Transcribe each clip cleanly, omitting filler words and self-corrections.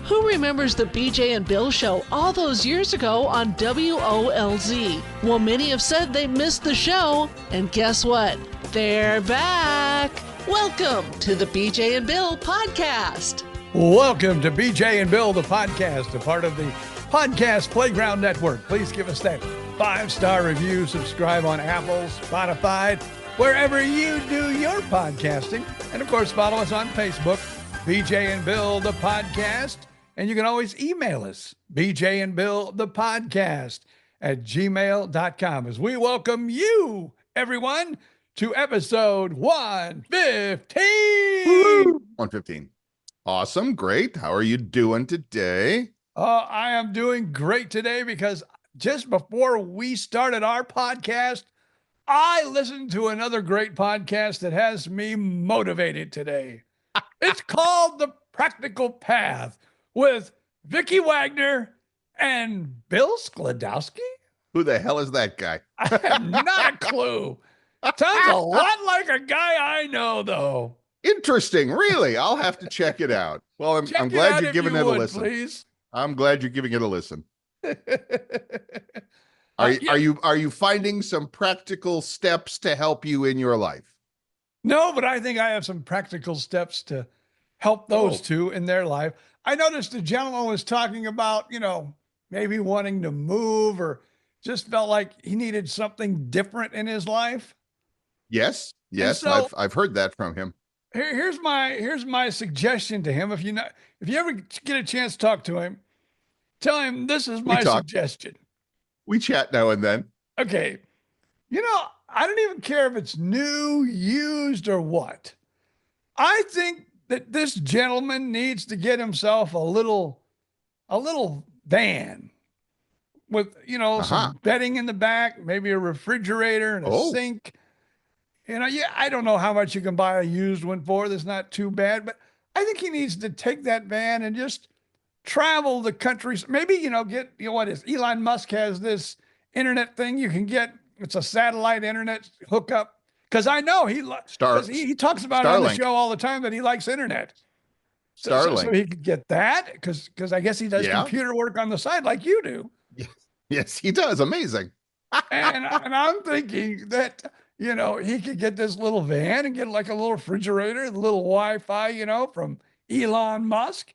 Who remembers the BJ and Bill show all those years ago on WOLZ? Well, many have said they missed the show, and guess what? They're back. Welcome to the BJ and Bill podcast. Welcome to BJ and Bill, the podcast, a part of the Podcast Playground Network. Please give us that 5-star review, subscribe on Apple, Spotify, wherever you do your podcasting. And of course, follow us on Facebook, BJ and Bill, the podcast. And you can always email us, BJ and Bill, the podcast @gmail.com, as we welcome you, everyone, to episode 115. 115. Awesome. Great. How are you doing today? I am doing great today because just before we started our podcast, I listened to another great podcast that has me motivated today. It's called The Practical Path with Vicky Wagner and Bill Skladowski. Who the hell is that guy? I have not a clue. Sounds a lot like a guy I know, though. Interesting. Really? I'll have to check it out. Well, I'm glad you're giving it a listen. Please. I'm glad you're giving it a listen. Are you finding some practical steps to help you in your life? No, but I think I have some practical steps to help those two in their life. I noticed the gentleman was talking about, maybe wanting to move or just felt like he needed something different in his life. Yes. So, I've heard that from him. Here's my suggestion to him. If you ever get a chance to talk to him, tell him this is my suggestion. We chat now and then. Okay. I don't even care if it's new, used, or what. I think that this gentleman needs to get himself a little van with, some bedding in the back, maybe a refrigerator and a sink. I don't know how much you can buy a used one for. That's not too bad, but I think he needs to take that van and just travel the country. Maybe, get, what is Elon Musk has this internet thing you can get. It's a satellite internet hookup. Cause I know he talks about it on the show all the time that he likes internet. So he could get that. Cause I guess he does computer work on the side like you do. Yes, he does. Amazing. and I'm thinking that, he could get this little van and get like a little refrigerator, a little Wi-Fi, from Elon Musk.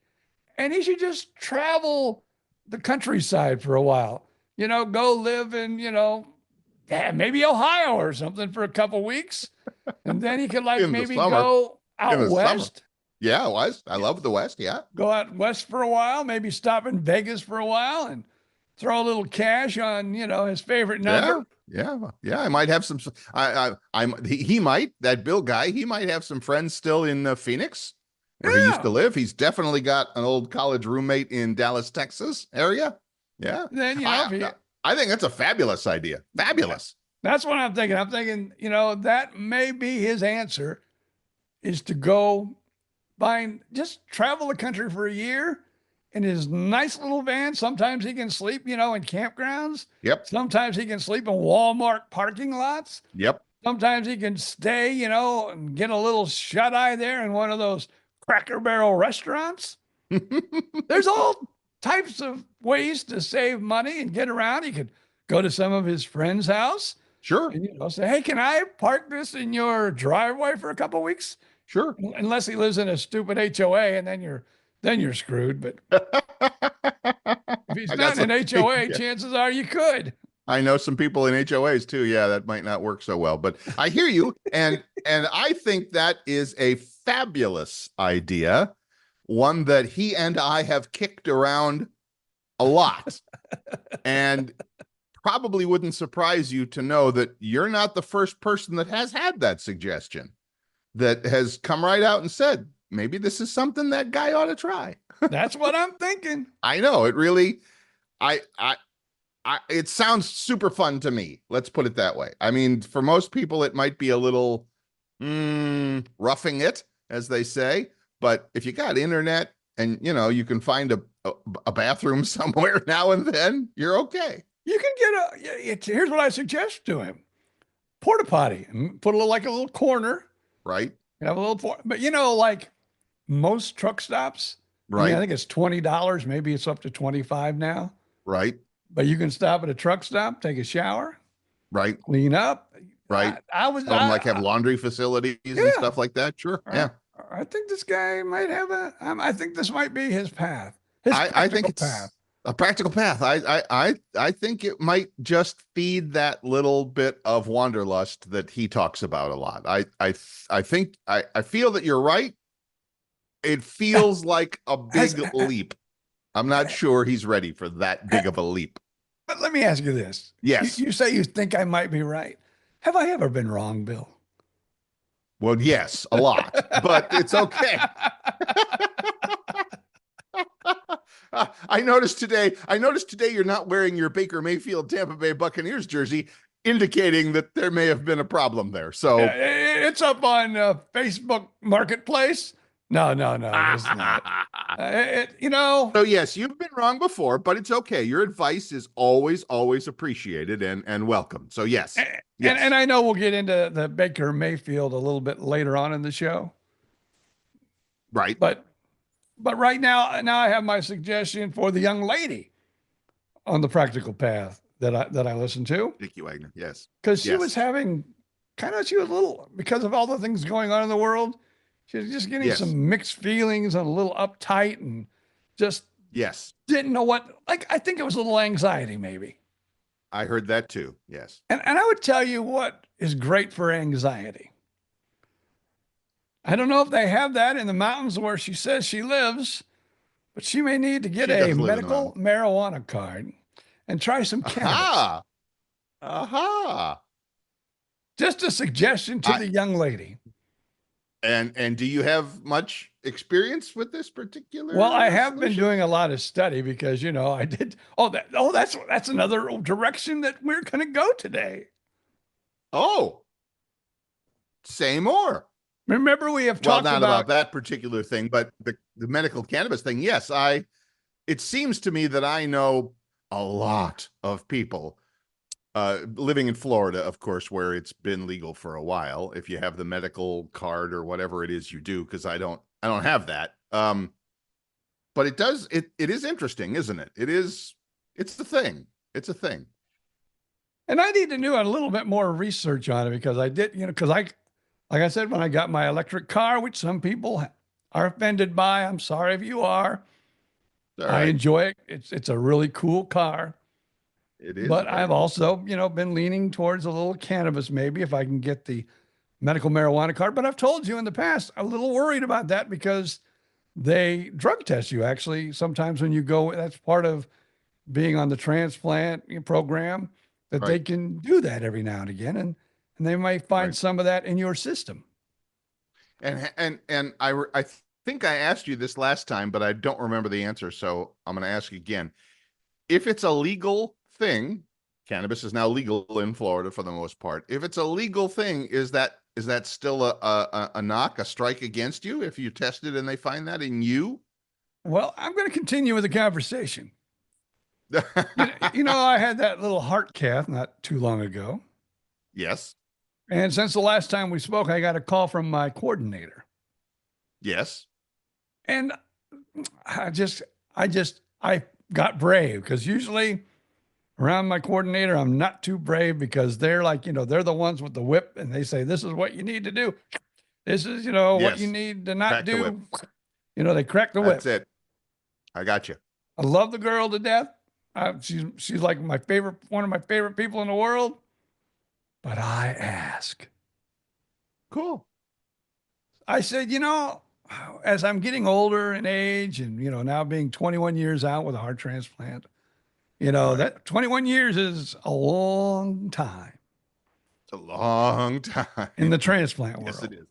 And he should just travel the countryside for a while, go live in, maybe Ohio or something for a couple weeks. And then he could maybe go out west. Yeah, West. I love the West. Yeah. Go out west for a while, maybe stop in Vegas for a while and throw a little cash on, his favorite number. Yeah. I might have some, he might, that Bill guy, he might have some friends still in Phoenix where he used to live. He's definitely got an old college roommate in Dallas, Texas area. Yeah. Then, I think that's a fabulous idea. Fabulous. That's what I'm thinking. I'm thinking, that may be his answer is to go just travel the country for a year in his nice little van. Sometimes he can sleep, in campgrounds. Yep. Sometimes he can sleep in Walmart parking lots. Yep. Sometimes he can stay, and get a little shut-eye there in one of those Cracker Barrel restaurants. There's all types of ways to save money and get around. He could go to some of his friend's house. Sure. And, say, hey, can I park this in your driveway for a couple of weeks? Sure. Unless he lives in a stupid HOA, and then you're screwed. But if he's not in an HOA, chances are you could. I know some people in HOAs too. Yeah, that might not work so well, but I hear you. And I think that is a fabulous idea. One that he and I have kicked around a lot. And probably wouldn't surprise you to know that you're not the first person that has had that suggestion, that has come right out and said, maybe this is something that guy ought to try. That's what I'm thinking. I know it really, it sounds super fun to me. Let's put it that way. I mean, for most people, it might be a little roughing it, as they say. But if you got internet and, you can find a bathroom somewhere now and then, you're okay. You can get here's what I suggest to him. Porta potty, and put a little corner. Right. Have a little, but like most truck stops, I mean, I think it's $20. Maybe it's up to 25 now. Right. But you can stop at a truck stop, take a shower, right, clean up. Right. Like have laundry facilities and stuff like that. Sure. Yeah. I think this guy might have I think this might be his path. I think it's a practical path. I think it might just feed that little bit of wanderlust that he talks about a lot. I think I feel that you're right. It feels like a big leap. I'm not sure he's ready for that big of a leap. But let me ask you this. Yes. You say you think I might be right. Have I ever been wrong, Bill? Well, yes, a lot, but it's okay. I noticed today you're not wearing your Baker Mayfield Tampa Bay Buccaneers jersey, indicating that there may have been a problem there. So it's up on Facebook Marketplace. No, it's not. So yes, you've been wrong before, but it's okay. Your advice is always appreciated and welcome. So yes. And I know we'll get into the Baker Mayfield a little bit later on in the show. Right. But right now I have my suggestion for the young lady on the practical path that I listened to. Dickie Wagner, yes. Because she was having she was a little, because of all the things going on in the world, she was just getting some mixed feelings and a little uptight and just didn't know what, I think it was a little anxiety maybe. I heard that too. Yes. And I would tell you what is great for anxiety. I don't know if they have that in the mountains where she says she lives, but she may need to get a medical marijuana card and try some cannabis. Just a suggestion to the young lady. And do you have much experience with this particular? Well, I have been doing a lot of study because, I did. That's another direction that we're going to go today. Oh, say more. Remember, we have talked about that particular thing, but the medical cannabis thing. Yes, it seems to me that I know a lot of people living in Florida, of course, where it's been legal for a while. If you have the medical card or whatever it is you do, because I don't have that. But it is interesting, isn't it? It's the thing. It's a thing. And I need to do a little bit more research on it because I did, because like I said, when I got my electric car, which some people are offended by, I'm sorry if you are. I enjoy it. It's a really cool car. It is. But I've also, been leaning towards a little cannabis, maybe if I can get the medical marijuana card. But I've told you in the past, I'm a little worried about that because they drug test you actually. Sometimes when you go, that's part of being on the transplant program, that they can do that every now and again. And they might find some of that in your system. And I think I asked you this last time, but I don't remember the answer. So I'm going to ask again. If it's a legal thing, cannabis is now legal in Florida for the most part. If it's a legal thing, is that still a strike against you if you test it and they find that in you? Well, I'm going to continue with the conversation. I had that little heart cath not too long ago. Yes. And since the last time we spoke, I got a call from my coordinator. Yes. And I got brave because usually around my coordinator, I'm not too brave because they're like, they're the ones with the whip and they say, this is what you need to do. This is, what you need to not do. They crack the whip. That's it. I got you. I love the girl to death. She's like one of my favorite people in the world. But I ask. Cool. I said, as I'm getting older in age and, now being 21 years out with a heart transplant, that 21 years is a long time. It's a long time. In the transplant world. Yes, it is.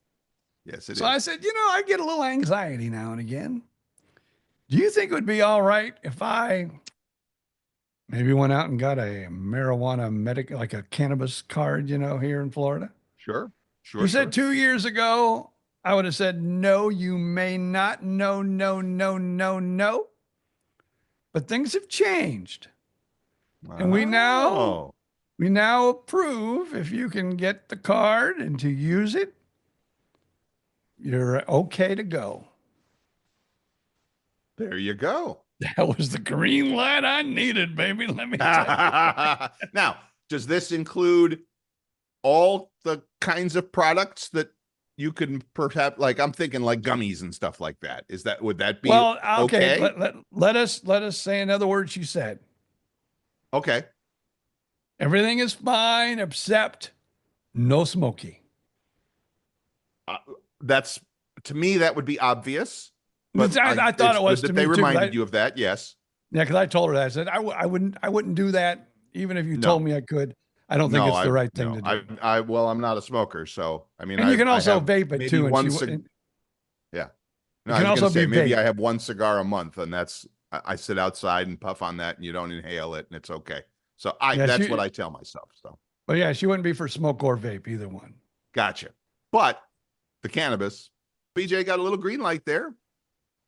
Yes, it is. So I said, I get a little anxiety now and again. Do you think it would be all right if I maybe went out and got a marijuana like a cannabis card, here in Florida? Sure. You said 2 years ago, I would have said, no, you may not. No. But things have changed. And we now approve if you can get the card and to use it, you're okay to go. There you go. That was the green light I needed, baby. Let me tell you. Now, does this include all the kinds of products that you can perhaps, like, I'm thinking like gummies and stuff like that. Would that be okay? Let us say another word she said. Okay. Everything is fine except no smoky. That's, to me, that would be obvious. But I thought it was that they reminded you of that. Yes. Yeah, because I told her that. I said I wouldn't do that even if you told me I could. I don't think it's the right thing to do. Well, I'm not a smoker, so I mean, and you can also vape it too. Yeah. No, you can also be maybe I have one cigar a month, and that's I sit outside and puff on that, and you don't inhale it, and it's okay. So that's what I tell myself. So. But yeah, she wouldn't be for smoke or vape, either one. Gotcha. But the cannabis, BJ got a little green light there.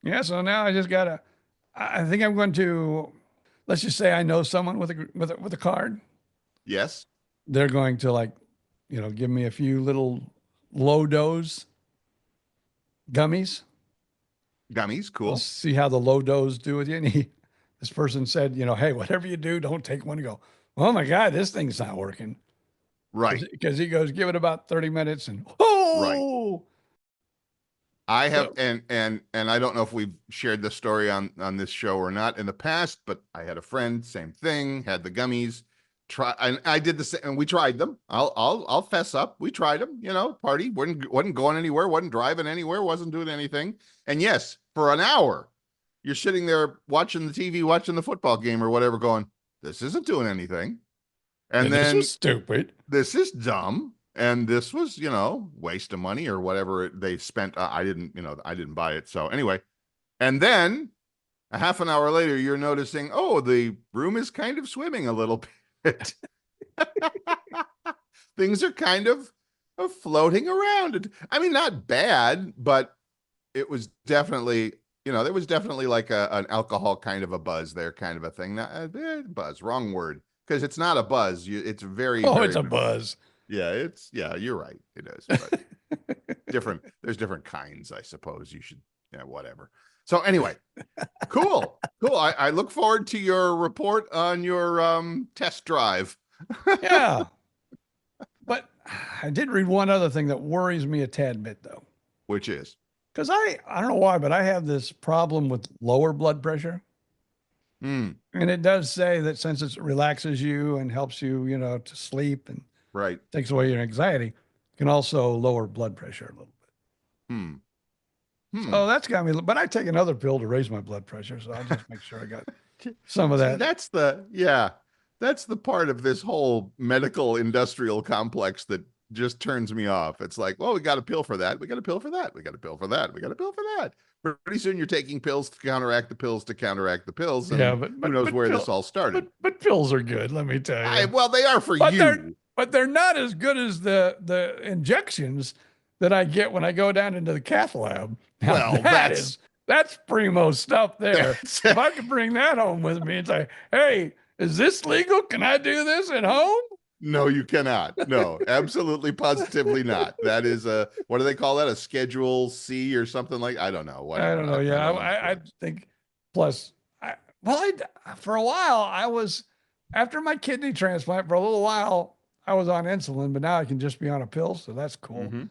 Yeah. So now I think I'm going to, let's just say I know someone with a card. Yes. They're going to give me a few little low dose gummies. Gummies, cool. I'll see how the low dose do with you. And this person said, hey, whatever you do, don't take one and go, oh my God, this thing's not working. Right. Because he goes, give it about 30 minutes and right. I have, and I don't know if we've shared this story on this show or not in the past, but I had a friend, same thing, had the gummies. And I did the same, and we tried them. I'll fess up. We tried them, party, wasn't going anywhere, wasn't driving anywhere, wasn't doing anything. And yes, for an hour, you're sitting there watching the TV, watching the football game or whatever, going, this isn't doing anything. And then this is stupid. This is dumb. And this was, waste of money or whatever they spent. I didn't buy it. So anyway, and then a half an hour later, you're noticing, the room is kind of swimming a little bit. Things are kind of floating around. I mean, not bad, but it was definitely, there was definitely like an alcohol kind of a buzz there, kind of a thing. Not buzz, wrong word, because it's not a buzz. It's very, it's a buzz. Yeah, you're right. It is. But there's different kinds, I suppose. You should, whatever. So anyway, cool. I look forward to your report on your test drive. Yeah. But I did read one other thing that worries me a tad bit, though. Which is? Because I don't know why, but I have this problem with lower blood pressure. And it does say that since it relaxes you and helps you, to sleep and right, takes away your anxiety, it can also lower blood pressure a little bit. So that's got me, but I take another pill to raise my blood pressure. So I'll just make sure I got some of that. That's the part of this whole medical industrial complex that just turns me off. It's like, well, we got a pill for that. We got a pill for that. We got a pill for that. We got a pill for that. Pretty soon you're taking pills to counteract the pills to counteract the pills. And yeah, but who knows where this all started. But pills are good, let me tell you. Well, they are for you. But they're not as good as the injections that I get when I go down into the cath lab. Now, well, that's primo stuff there. If I could bring that home with me and say, hey, is this legal? Can I do this at home? No, you cannot. No, absolutely, positively not. That is what do they call that? A Schedule C or something like? I don't know. I don't know. Yeah, I think. Plus, for a while I was, after my kidney transplant, for a little while I was on insulin, but now I can just be on a pill, so that's cool. Mm-hmm.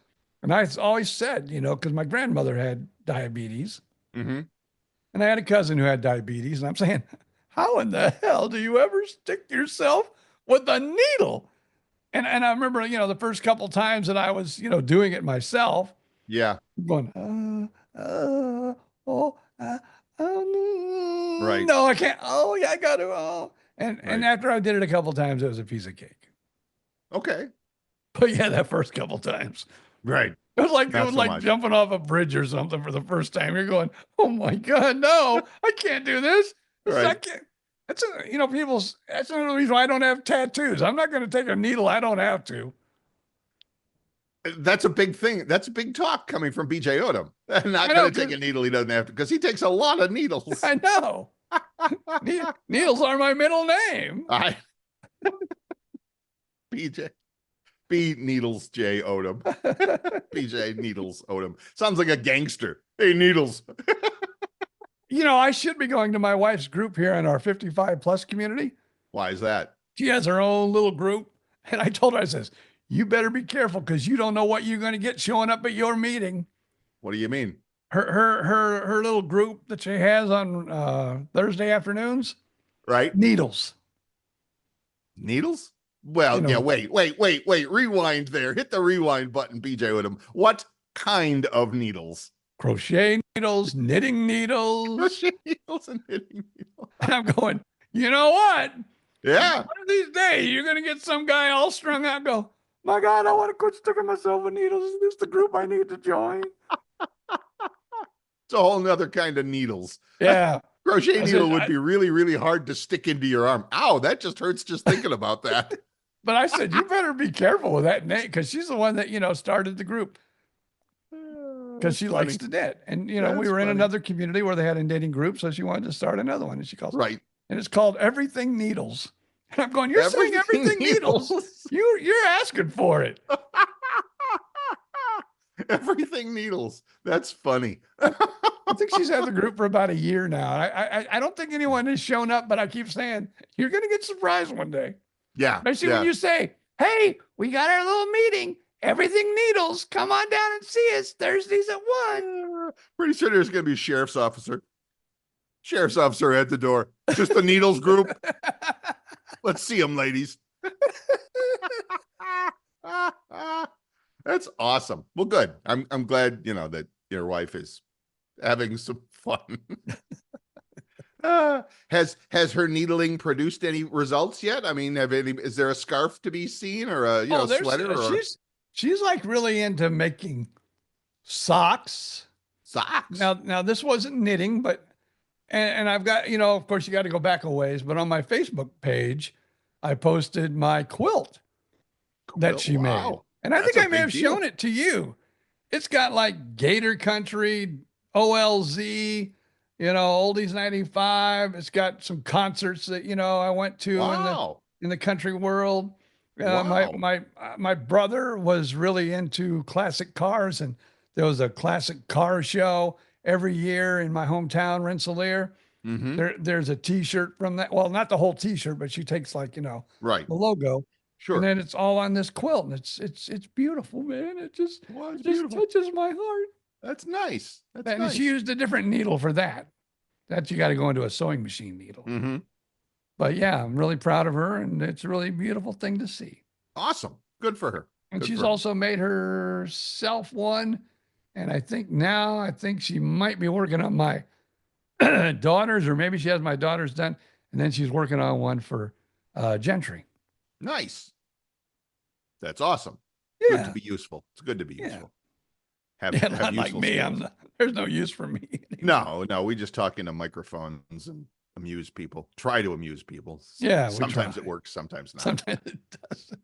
And I always said, because my grandmother had diabetes, and I had a cousin who had diabetes, and I'm saying, how in the hell do you ever stick yourself with a needle? And I remember, the first couple times that I was, doing it myself. Yeah. Going, right. No, I can't. Oh, yeah, I got to. And after I did it a couple times, it was a piece of cake. Okay. But yeah, that first couple times. Right. It was like jumping off a bridge or something for the first time. You're going, oh my God, no, I can't do this. Right. That's another reason why I don't have tattoos. I'm not going to take a needle I don't have to. That's a big thing. That's a big talk coming from BJ Odom. Not going to take a needle he doesn't have to, because he takes a lot of needles. I know. Needles are my middle name. BJ. B Needles J Odom. BJ Needles Odom. Sounds like a gangster. Hey, Needles. I should be going to my wife's group here in our 55 plus community. Why is that? She has her own little group. And I told her, I says, you better be careful because you don't know what you're going to get showing up at your meeting. What do you mean? Her little group that she has on Thursday afternoons. Right. Needles. Needles? Well, yeah, wait. Rewind there. Hit the rewind button, BJ with him. What kind of needles? Crochet needles, knitting needles. Crochet needles and knitting needles. And I'm going, you know what? Yeah. One of these days, you're going to get some guy all strung out and go, my God, I want to quit sticking myself with needles. Is this the group I need to join? It's a whole nother kind of needles. Yeah. Crochet needle would be really, really hard to stick into your arm. Ow, that just hurts just thinking about that. But I said, you better be careful with that name because she's the one that, started the group because she likes to knit. And, we were in another community where they had a knitting group. So she wanted to start another one. And she calls right. And it's called Everything Needles. And I'm going, you're saying everything needles. You're asking for it. Everything needles. That's funny. I think she's had the group for about a year now. I don't think anyone has shown up, but I keep saying, you're going to get surprised one day. Yeah. Especially when you say, hey, we got our little meeting. Everything needles. Come on down and see us Thursdays at 1. Pretty sure there's going to be a sheriff's officer. Sheriff's officer at the door. Just the needles group. Let's see them, ladies. That's awesome. Well, good. I'm glad, that your wife is having some fun. Has her needling produced any results yet? I mean, is there a scarf to be seen or a sweater? She's like really into making socks. Socks. Now this wasn't knitting, but and I've got, of course you got to go back a ways, but on my Facebook page, I posted my quilt that she made. And I think I may have shown it to you. It's got like Gator Country, OLZ, Oldies 95. It's got some concerts that, I went to in the country world. My brother was really into classic cars, and there was a classic car show every year in my hometown, Rensselaer. Mm-hmm. There's a T-shirt from that. Well, not the whole T-shirt, but she takes like, right, the logo. Sure. And then it's all on this quilt, and it's beautiful, man. It just touches my heart. That's nice. And she used a different needle for that. That you got to go into a sewing machine needle. Mm-hmm. But yeah, I'm really proud of her, and it's a really beautiful thing to see. Awesome. Good for her. And she's also made herself one. And I think she might be working on my daughters, or maybe she has my daughters done. And then she's working on one for Gentry. Nice. That's awesome. Yeah. Good to be useful. It's good to be useful. Not like me. There's no use for me anymore. No. We just talk into microphones and amuse people. Try to amuse people. Yeah. Sometimes it works. Sometimes not. Sometimes it doesn't.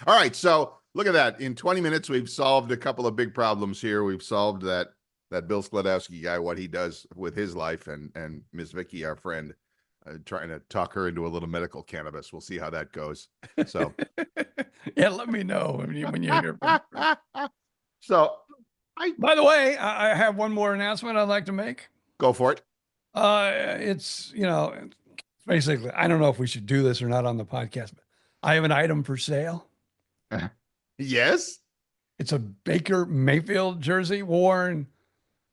All right. So look at that. In 20 minutes, we've solved a couple of big problems here. We've solved that Bill Skladowski guy, what he does with his life, and Miss Vicky, our friend, trying to talk her into a little medical cannabis. We'll see how that goes. So, yeah, let me know when you hear from her. So, by the way, I have one more announcement I'd like to make. Go for it. It's basically, I don't know if we should do this or not on the podcast, but I have an item for sale. Yes. It's a Baker Mayfield jersey worn,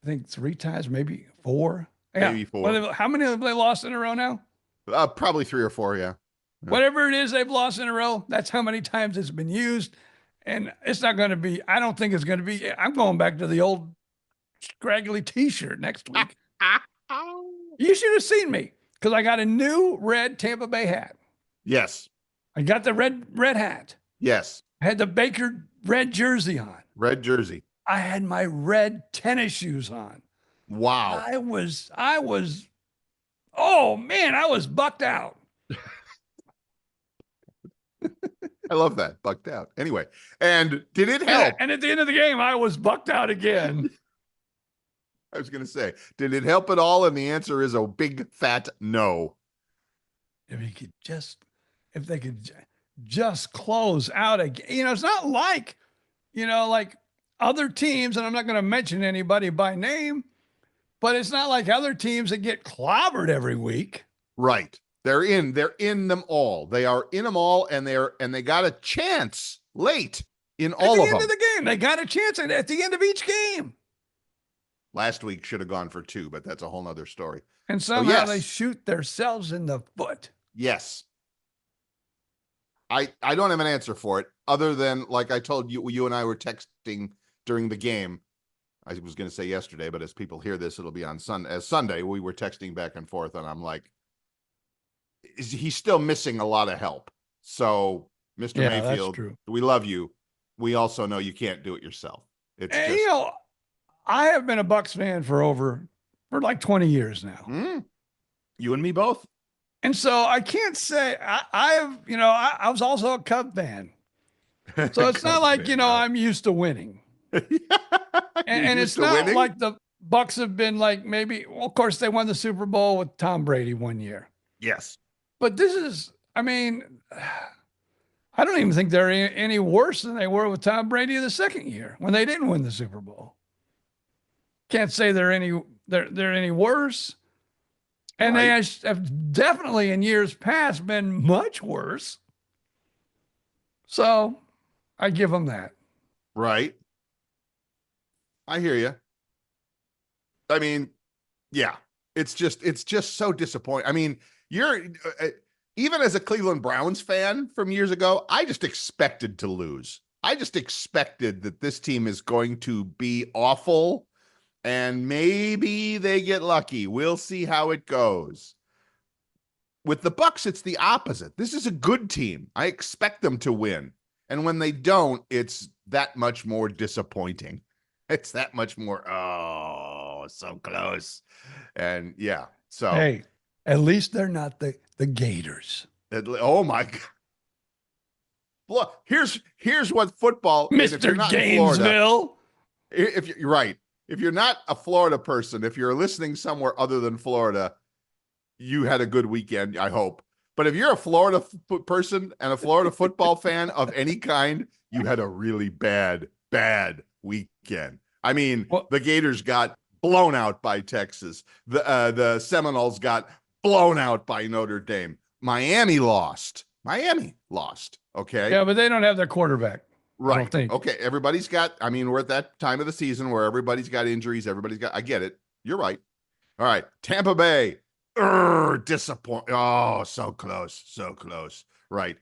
I think 3 times, maybe 4. Yeah. Maybe 4. How many have they lost in a row now? Probably 3 or 4. Yeah. Whatever it is they've lost in a row, that's how many times it's been used. And it's not going to be, I don't think it's going to be, I'm going back to the old scraggly T-shirt next week. You should have seen me because I got a new red Tampa Bay hat. Yes. I got the red hat. Yes. I had the Baker red jersey on. Red jersey. I had my red tennis shoes on. Wow. I was, oh man, I was bucked out. I love that. Bucked out. Anyway, and did it help? Yeah, and at the end of the game, I was bucked out again. I was going to say, did it help at all? And the answer is a big fat no. If they could just close out again. It's not like, like other teams, and I'm not going to mention anybody by name, but it's not like other teams that get clobbered every week. Right. They're in them all. They are in them all, and they got a chance late in all of them. At the end of the game, they got a chance at the end of each game. Last week should have gone for 2, but that's a whole nother story. And somehow they shoot themselves in the foot. Yes. I don't have an answer for it other than, like I told you, you and I were texting during the game. I was going to say yesterday, but as people hear this, it'll be on Sunday. We were texting back and forth, and I'm like, he's still missing a lot of help. So, Mr. Mayfield, we love you. We also know you can't do it yourself. It's just, you know, I have been a Bucs fan for like 20 years now. You and me both. And so I can't say I was also a Cub fan. So it's not like, I'm used to winning. and it's not like the Bucs have been like of course they won the Super Bowl with Tom Brady one year. Yes. But this is, I don't even think they're any worse than they were with Tom Brady the second year when they didn't win the Super Bowl. Can't say they're any worse. And they have definitely in years past been much worse. So I give them that. Right. I hear you. I mean, yeah, it's just so disappointing. I mean, you're even as a Cleveland Browns fan from years ago, I just expected to lose. I just expected that this team is going to be awful. And maybe they get lucky. We'll see how it goes. With the Bucs, it's the opposite. This is a good team. I expect them to win. And when they don't, it's that much more disappointing. It's that much more, so close. And yeah, so. Hey, at least they're not the Gators. Oh my God. Look, here's what football. Mr. Gainesville. If you're right. If you're not a Florida person, if you're listening somewhere other than Florida, you had a good weekend, I hope. But if you're a Florida person and a Florida football fan of any kind, you had a really bad weekend. I mean, the Gators got blown out by Texas. The Seminoles got blown out by Notre Dame. Miami lost. Okay. Yeah, but they don't have their quarterback. Right. I don't think. Okay. Everybody's got, we're at that time of the season where everybody's got injuries. I get it. You're right. All right. Tampa Bay. Disappoint. Oh, so close. Right.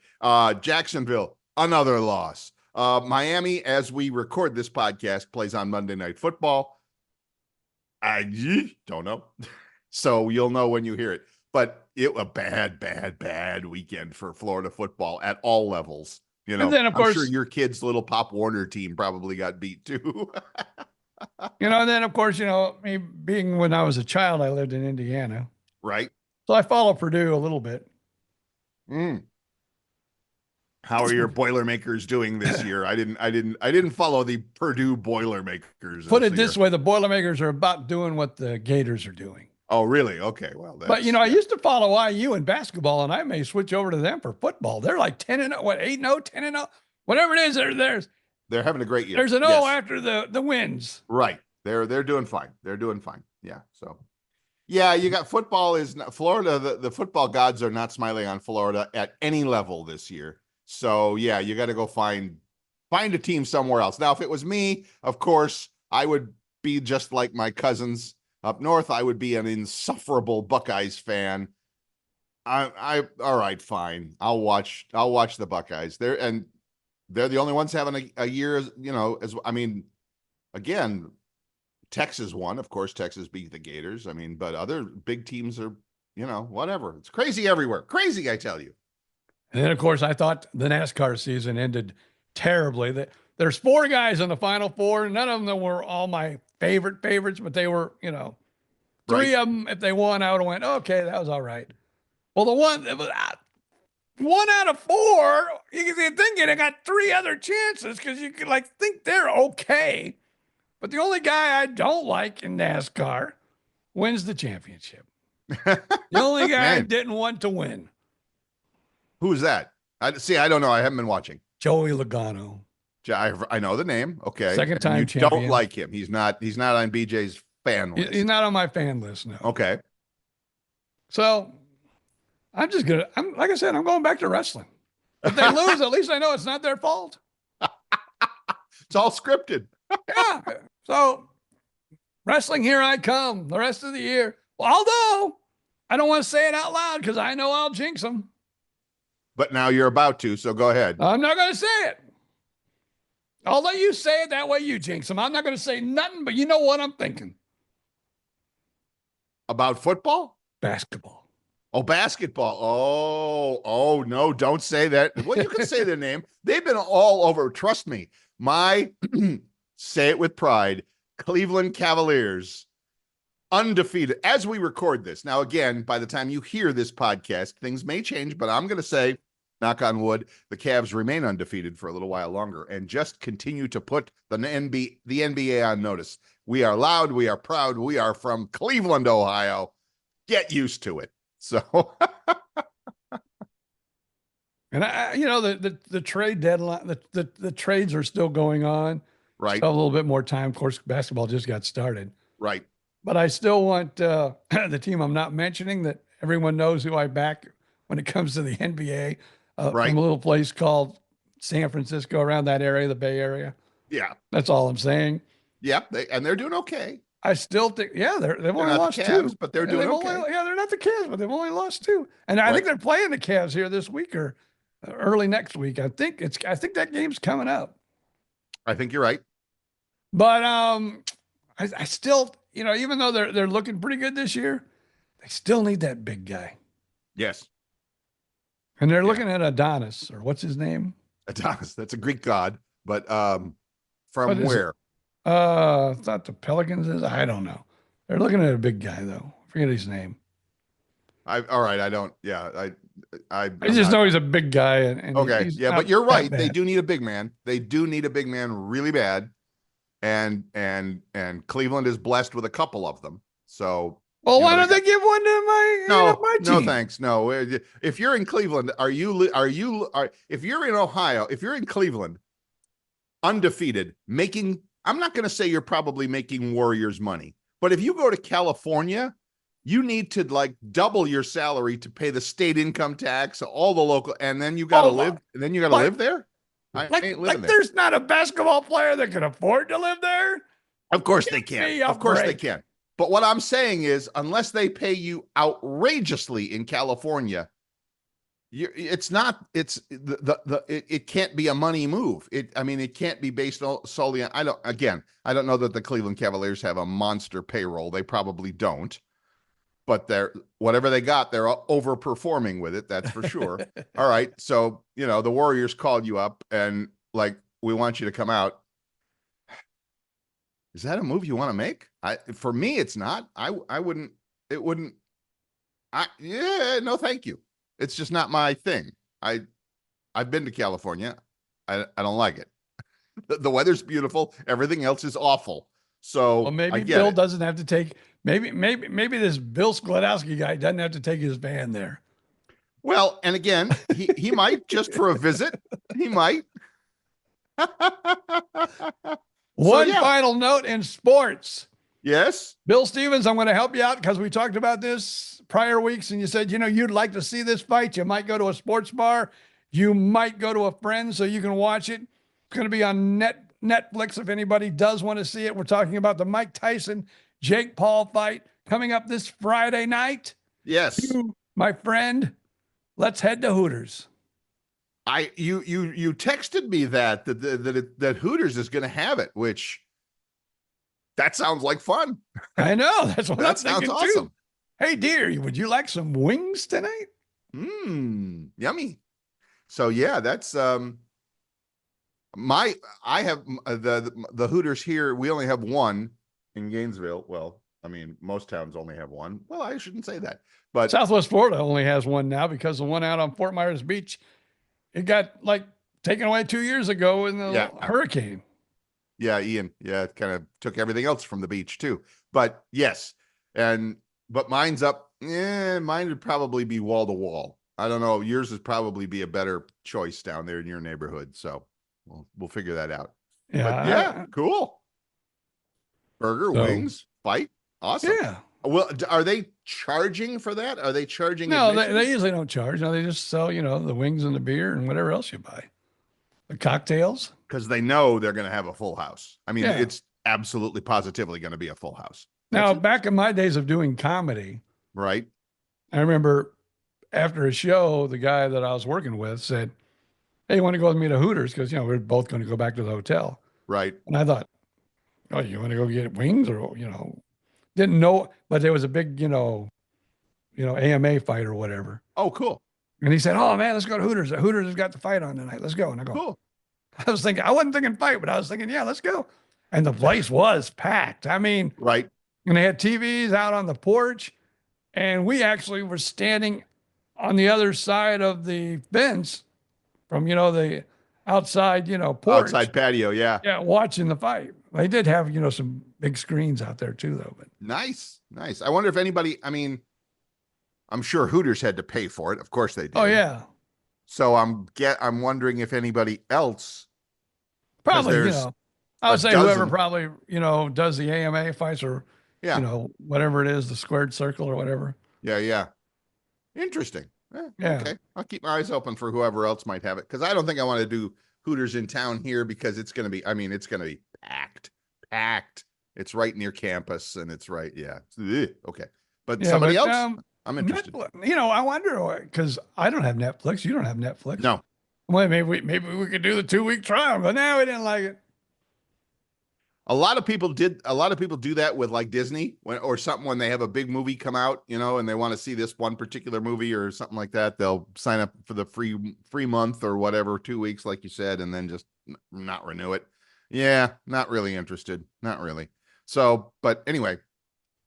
Jacksonville, another loss. Miami, as we record this podcast, plays on Monday Night Football. I don't know. So you'll know when you hear it. But a bad weekend for Florida football at all levels. And then, of course, I'm sure your kid's little Pop Warner team probably got beat too. And then, of course, me being when I was a child, I lived in Indiana. Right. So I follow Purdue a little bit. How are your Boilermakers doing this year? I didn't follow the Purdue Boilermakers. Put it this way, the Boilermakers are about doing what the Gators are doing. Oh, really? Okay. Well, but I used to follow IU in basketball, and I may switch over to them for football. They're like 10-0, 8-0, 10-0, whatever it is. They're having a great year. There's an O after the wins. Right. They're doing fine. Yeah. So, yeah, you got football is not, Florida. The football gods are not smiling on Florida at any level this year. So yeah, you got to go find a team somewhere else. Now, if it was me, of course, I would be just like my cousins up north. I would be an insufferable Buckeyes fan. All right, fine. I'll watch the Buckeyes. They're the only ones having a year, again, Texas won. Of course, Texas beat the Gators. But other big teams are, whatever. It's crazy everywhere. Crazy, I tell you. And then, of course, I thought the NASCAR season ended terribly. There's 4 guys in the Final Four. None of them were all my favorites, but they were, 3 of them, if they won, I would have went, okay, that was all right. Well, the one out of 4, you can think they got 3 other chances because you could think they're okay. But the only guy I don't like in NASCAR wins the championship. The only guy I didn't want to win. Who's that? I don't know. I haven't been watching. Joey Logano. I know the name. Okay. Second time you champion. Don't like him. He's not on BJ's fan list. He's not on my fan list, no. Okay. So I'm just gonna. Like I said, I'm going back to wrestling. If they lose, at least I know it's not their fault. It's all scripted. Yeah. So wrestling, here I come the rest of the year. Well, although I don't want to say it out loud because I know I'll jinx them. But now you're about to, so go ahead. I'm not going to say it. I'll let you say it that way. You jinx them. I'm not going to say nothing, but you know what I'm thinking. About football? Basketball. Oh, basketball. Oh, no, don't say that. Well, you can say their name. They've been all over. Trust me. My, say it with pride, Cleveland Cavaliers, undefeated as we record this. Now, again, by the time you hear this podcast, things may change, but I'm going to say, knock on wood, the Cavs remain undefeated for a little while longer and just continue to put the NBA on notice. We are loud. We are proud. We are from Cleveland, Ohio. Get used to it. So, and the trade deadline, the trades are still going on. Right. Still a little bit more time. Of course, basketball just got started. Right. But I still want the team I'm not mentioning that everyone knows who I back when it comes to the NBA. Right. From a little place called San Francisco, around that area, the Bay Area. Yeah. That's all I'm saying. Yeah. They're doing okay. I still think, they've only lost Cavs, 2. But they're doing okay. They're not the Cavs, but they've only lost 2. And I think they're playing the Cavs here this week or early next week. I think that game's coming up. I think you're right. But I still, even though they're looking pretty good this year, they still need that big guy. Yes. And they're looking at Adonis, or what's his name? Adonis. That's a Greek god. But from where? I thought the Pelicans is. I don't know. They're looking at a big guy though. I forget his name. All right. I don't. Yeah. I just know he's a big guy. And okay. Yeah, but you're right. They do need a big man. They do need a big man really bad. And Cleveland is blessed with a couple of them. So. Well, why don't they give one to my team? No, thanks. No. If you're in Cleveland, if you're in Ohio, if you're in Cleveland, undefeated, I'm not going to say you're probably making Warriors money, but if you go to California, you need to double your salary to pay the state income tax, all the local, and then you got to live. And then you got to live there. I ain't living there. There's not a basketball player that can afford to live there. Of course they can. Of course they can. But what I'm saying is, unless they pay you outrageously in California, it can't be a money move. It can't be based solely on, I don't know that the Cleveland Cavaliers have a monster payroll. They probably don't, but whatever they got, they're overperforming with it. That's for sure. All right. So, the Warriors called you up and we want you to come out. Is that a move you want to make? For me, it's not. No, thank you. It's just not my thing. I've been to California. I don't like it. The weather's beautiful. Everything else is awful. So maybe Bill doesn't have to take. Maybe this Bill Sklodowski guy doesn't have to take his van there. Well, and again, he might just for a visit. He might. Final note in sports. Yes. Bill Stevens, I'm going to help you out because we talked about this prior weeks and you said, you'd like to see this fight. You might go to a sports bar. You might go to a friend so you can watch it. It's going to be on Netflix if anybody does want to see it. We're talking about the Mike Tyson, Jake Paul fight coming up this Friday night. Yes. My friend, let's head to Hooters. You texted me that Hooters is going to have it, which that sounds like fun. I know. That's what that sounds awesome. Too. Hey, dear, would you like some wings tonight? Yummy. So yeah, that's I have the Hooters here. We only have one in Gainesville. Well, most towns only have one. Well, I shouldn't say that, but Southwest Florida only has one now because the one out on Fort Myers Beach, it got taken away 2 years ago in the hurricane. Yeah, Ian. Yeah, it kind of took everything else from the beach too. But yes, but mine's up. Mine would probably be wall to wall. I don't know. Yours would probably be a better choice down there in your neighborhood. So we'll figure that out. Yeah. But yeah, cool. Burger, wings. fight? Awesome. Yeah. Well, are they charging for that? Are they charging? No, they usually don't charge. No, they just sell, the wings and the beer and whatever else you buy. The cocktails. Because they know they're going to have a full house. I mean, Yeah. it's absolutely positively going to be a full house. Now, back in my days of doing comedy, right? I remember after a show, the guy that I was working with said, "Hey, you want to go with me to Hooters?" Because, we're both going to go back to the hotel. Right. And I thought, "Oh, you want to go get wings?" Or, didn't know, but there was a big, AMA fight or whatever. Oh, cool. And he said, "Oh man, let's go to Hooters. Hooters has got the fight on tonight. Let's go." And I go, cool. I wasn't thinking fight, but I was thinking, yeah, let's go. And the place was packed. I mean, right. And they had TVs out on the porch, and we actually were standing on the other side of the fence from, the outside, porch. Outside patio, yeah. Yeah, watching the fight. They did have, some big screens out there too, though. But nice. I wonder if anybody, I'm sure Hooters had to pay for it. Of course they did. Oh, yeah. So I'm wondering if anybody else. Probably, I would say whoever probably, does the AMA fights or, whatever it is, the squared circle or whatever. Yeah. Interesting. Yeah. Okay. I'll keep my eyes open for whoever else might have it. Cause I don't think I want to do Hooters in town here because it's going to be, it's going to be packed. It's right near campus and it's right. Yeah. Okay. But somebody else, I'm interested. Netflix, I wonder, because I don't have Netflix. You don't have Netflix. No. Well, maybe we could do the 2-week trial, but now we didn't like it. A lot of people do that with like Disney or something when they have a big movie come out, and they want to see this one particular movie or something like that. They'll sign up for the free month or whatever, 2 weeks, like you said, and then just not renew it. Yeah, not really interested. Not really. So, but anyway,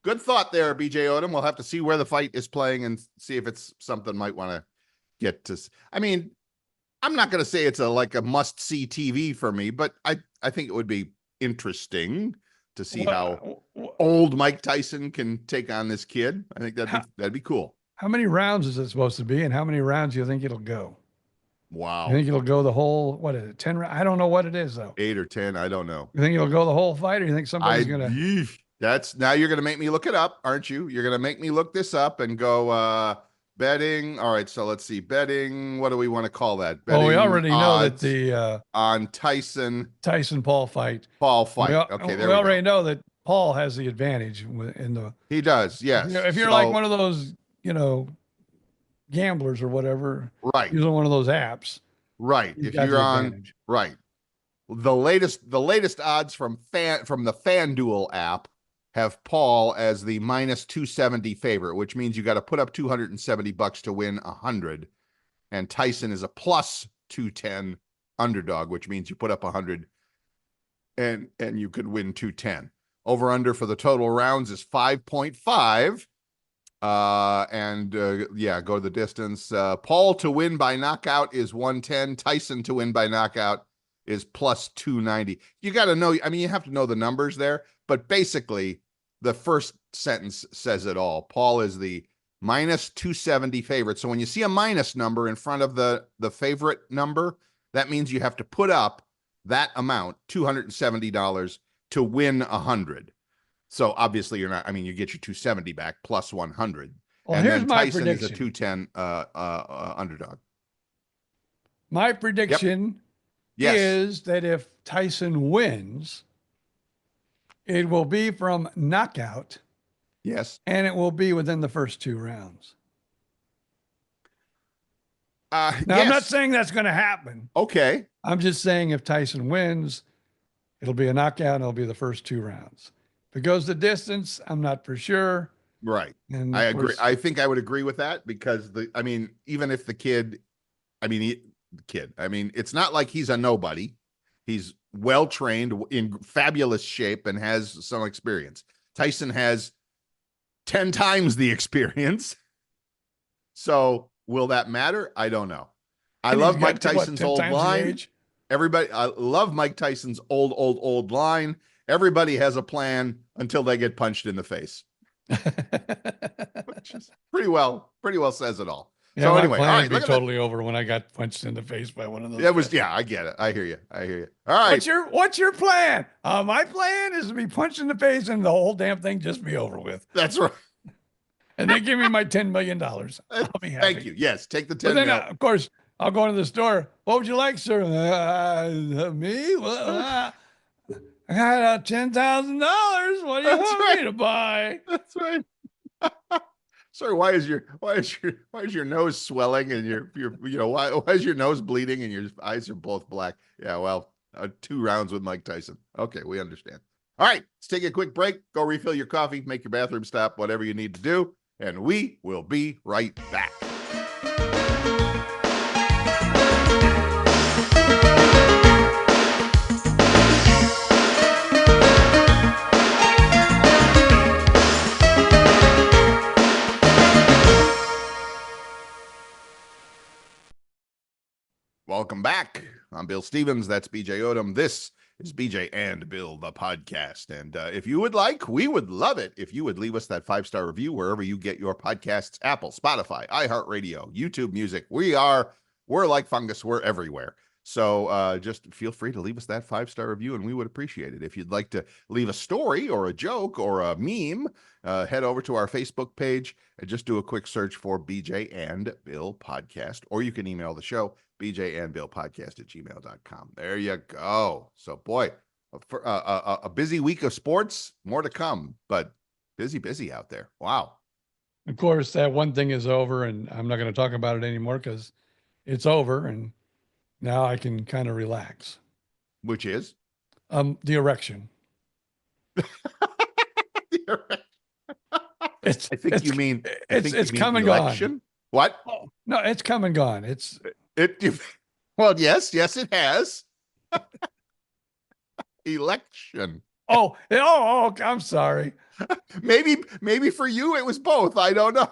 good thought there, BJ Odom. We'll have to see where the fight is playing and see if it's something might want to get to. I'm not going to say it's a must-see TV for me, but I think it would be interesting to see how old Mike Tyson can take on this kid. I think that'd be cool. How many rounds is it supposed to be, and how many rounds do you think it'll go? Wow. You think it'll go the whole, what is it, 10 rounds? I don't know what it is, though. 8 or 10, I don't know. You think it'll go the whole fight, or you think somebody's going to... Now you're going to make me look it up, aren't you? You're going to make me look this up and go, betting. All right, so let's see. Betting. What do we want to call that? Betting we already know that the on Tyson Paul fight. Okay, we already know that Paul has the advantage in the. He does, yes. If you're like one of those, gamblers or whatever, right? Using one of those apps, right? If you're on, right. The latest odds from the FanDuel app have Paul as the -270 favorite, which means you got to put up $270 to win 100. And Tyson is a +210 underdog, which means you put up 100 and you could win 210. Over under for the total rounds is 5.5. Go the distance. Paul to win by knockout is 110. Tyson to win by knockout is +290. You got to know, you have to know the numbers there, but basically the first sentence says it all. Paul is the -270 favorite. So when you see a minus number in front of the favorite number, that means you have to put up that amount, $270, to win 100. So obviously you're not, you get your 270 back plus 100. Well, and here's then my Tyson prediction. is a 210 underdog. My prediction is that if Tyson wins, it will be from knockout. Yes. And it will be within the first 2 rounds. Now, I'm not saying that's going to happen. Okay. I'm just saying if Tyson wins, it'll be a knockout and it'll be the first 2 rounds. If it goes the distance, I'm not for sure. Right. And I agree. I think I would agree with that because even if the kid, it's not like he's a nobody. He's well-trained, in fabulous shape, and has some experience. Tyson has 10 times the experience. So will that matter? I don't know. I love Mike Tyson's old line. I love Mike Tyson's old line. Everybody has a plan until they get punched in the face. Which is pretty well says it all. Yeah, So my anyway, all plan right, would look be at totally over when I got punched in the face by one of those. I get it. I hear you. All right. What's your plan? My plan is to be punched in the face and the whole damn thing just be over with. That's right. And they give me my $10 million. I'll be happy. Thank you. Yes, take the 10 But then, mil. of course, I'll go into the store. What would you like, sir? Me? I got $10,000. What do you want me to buy? That's right. Sorry, why is your nose swelling and why is your nose bleeding and your eyes are both black? Yeah, well, 2 rounds with Mike Tyson. Okay, we understand. All right, let's take a quick break. Go refill your coffee, make your bathroom stop, whatever you need to do, and we will be right back. Welcome back. I'm Bill Stevens. That's BJ Odom. This is BJ and Bill, the podcast. And if you would like, we would love it if you would leave us that 5-star review wherever you get your podcasts, Apple, Spotify, iHeartRadio, YouTube Music. We're like fungus. We're everywhere. So just feel free to leave us that 5-star review, and we would appreciate it. If you'd like to leave a story or a joke or a meme, head over to our Facebook page and just do a quick search for BJ and Bill Podcast, or you can email the show, bjandbillpodcast@gmail.com. There you go. So, boy, a busy week of sports, more to come, but busy out there. Wow. Of course, that one thing is over, and I'm not going to talk about it anymore because it's over, and now I can kind of relax. Which is? The erection. It's come and gone. What? Oh, no, it's come and gone. Well, yes, it has. Election. Oh, I'm sorry. Maybe for you it was both. I don't know.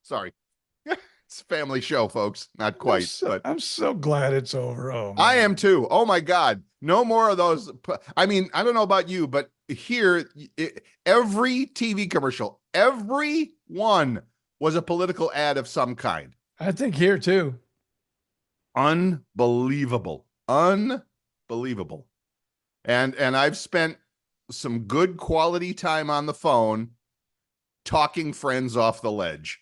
Sorry. It's a family show, folks. Not quite. But I'm so glad it's over. Oh, man. I am too. Oh my God. No more of those. I mean, I don't know about you, but here, every TV commercial, every one was a political ad of some kind. I think here too. Unbelievable. And I've spent some good quality time on the phone talking friends off the ledge.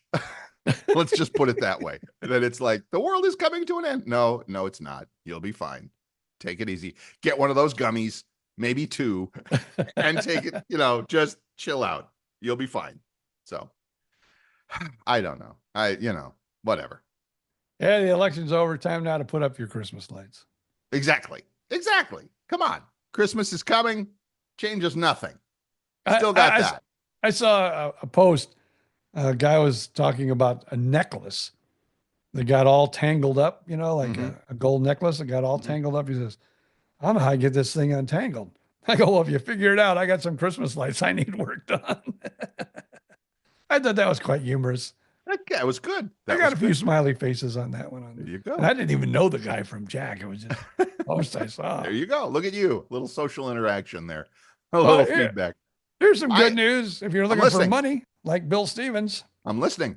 Let's just put it that way. That it's like the world is coming to an end. No, it's not. You'll be fine. Take it easy. Get one of those gummies, maybe 2, and take it, just chill out. You'll be fine. So I don't know. Whatever. Yeah, the election's over. Time now to put up your Christmas lights. Exactly. Come on. Christmas is coming. Changes nothing. Still got that. I saw a post. A guy was talking about a necklace that got all tangled up, like a gold necklace that got all tangled up. He says, I don't know how to get this thing untangled. I go, well, if you figure it out, I got some Christmas lights I need work done. I thought that was quite humorous. That was good. I got a few smiley faces on that one. There you go. And I didn't even know the guy from Jack. It was just a post I saw. There you go. Look at you. A little social interaction there. A little feedback. Here's some good news. If you're looking for money, like Bill Stevens. I'm listening.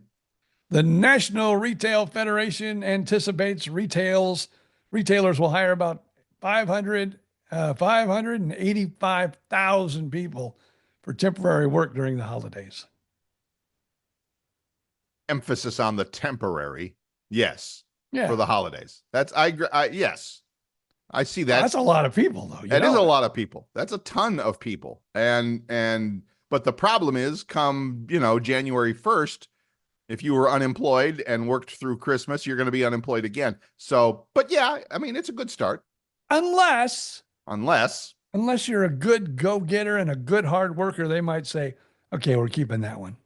The National Retail Federation anticipates retailers will hire about 585,000 people for temporary work during the holidays. Emphasis on the temporary. Yes. Yeah. For the holidays. Yes. I see that. That's a lot of people though. That is a lot of people. That's a ton of people. But the problem is come, January 1st, if you were unemployed and worked through Christmas, you're going to be unemployed again. So, but yeah, I mean, it's a good start. Unless you're a good go-getter and a good hard worker, they might say, okay, we're keeping that one.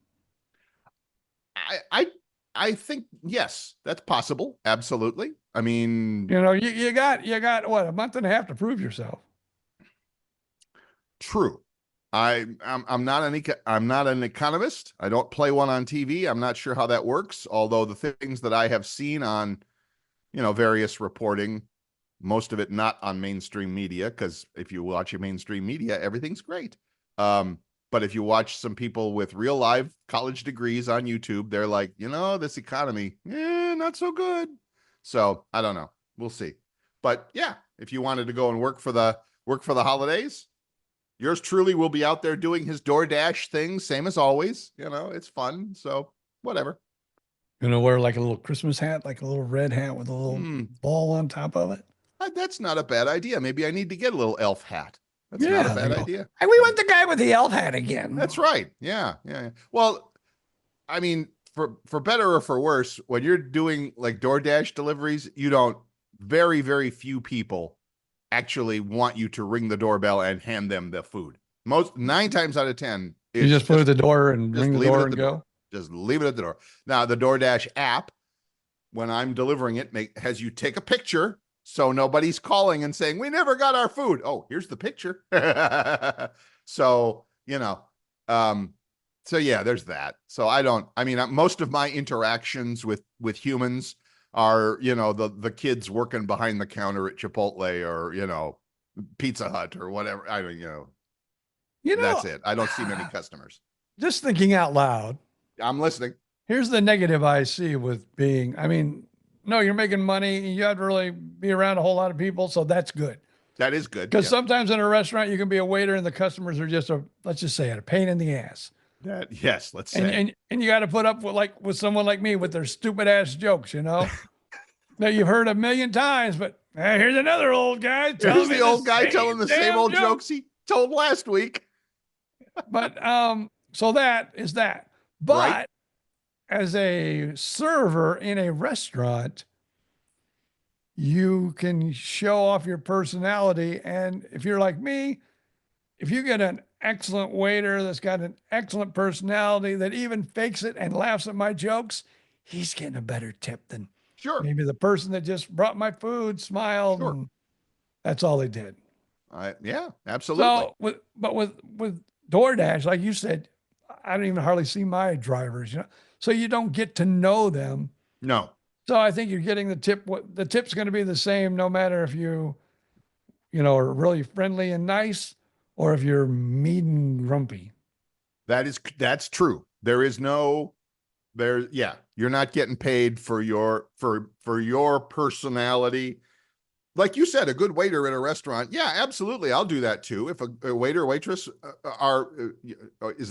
I think, yes, that's possible. Absolutely. I mean, you got what, a month and a half to prove yourself. True. I'm not an economist. I don't play one on TV. I'm not sure how that works. Although the things that I have seen on, various reporting, most of it not on mainstream media, because if you watch your mainstream media, everything's great. But But if you watch some people with real live college degrees on YouTube, they're like, this economy, not so good. So I don't know. We'll see. But yeah, if you wanted to go and work for the holidays, yours truly will be out there doing his DoorDash thing, same as always. It's fun. So whatever. Wear like a little Christmas hat, like a little red hat with a little ball on top of it. That's not a bad idea. Maybe I need to get a little elf hat. That's not a bad idea. Hey, we want the guy with the elf hat again. That's right. Yeah. Well, I mean, for better or for worse, when you're doing like DoorDash deliveries, very, very few people actually want you to ring the doorbell and hand them the food. 9 times out of 10, you just put it at the door and ring the door and go. Just leave it at the door. Now, the DoorDash app, when I'm delivering it, has you take a picture so nobody's calling and saying, we never got our food. Oh, here's the picture. So, so yeah, there's that. So most of my interactions with humans are, the kids working behind the counter at Chipotle or, Pizza Hut or whatever. That's it. I don't see many customers. Just thinking out loud. I'm listening. Here's the negative I see with being, no, you're making money. You have to really be around a whole lot of people. So that's good. That is good. Because sometimes in a restaurant, you can be a waiter and the customers are just let's just say it, a pain in the ass. Let's say. And you got to put up with someone like me with their stupid ass jokes, Now you've heard a million times, but here's another old guy. Here's the old guy telling the same old jokes he told last week. But so that is that. But right. As a server in a restaurant, you can show off your personality. And if you're like me, if you get an excellent waiter that's got an excellent personality that even fakes it and laughs at my jokes, he's getting a better tip than maybe the person that just brought my food, smiled, and that's all they did. Yeah, absolutely. So with DoorDash, like you said, I don't even hardly see my drivers, so you don't get to know them. No. So I think you're getting the tip. The tip's going to be the same no matter if you are really friendly and nice or if you're mean and grumpy. That's true. You're not getting paid for your personality. Like you said, a good waiter in a restaurant. Yeah, absolutely. I'll do that too. If a waiter or waitress is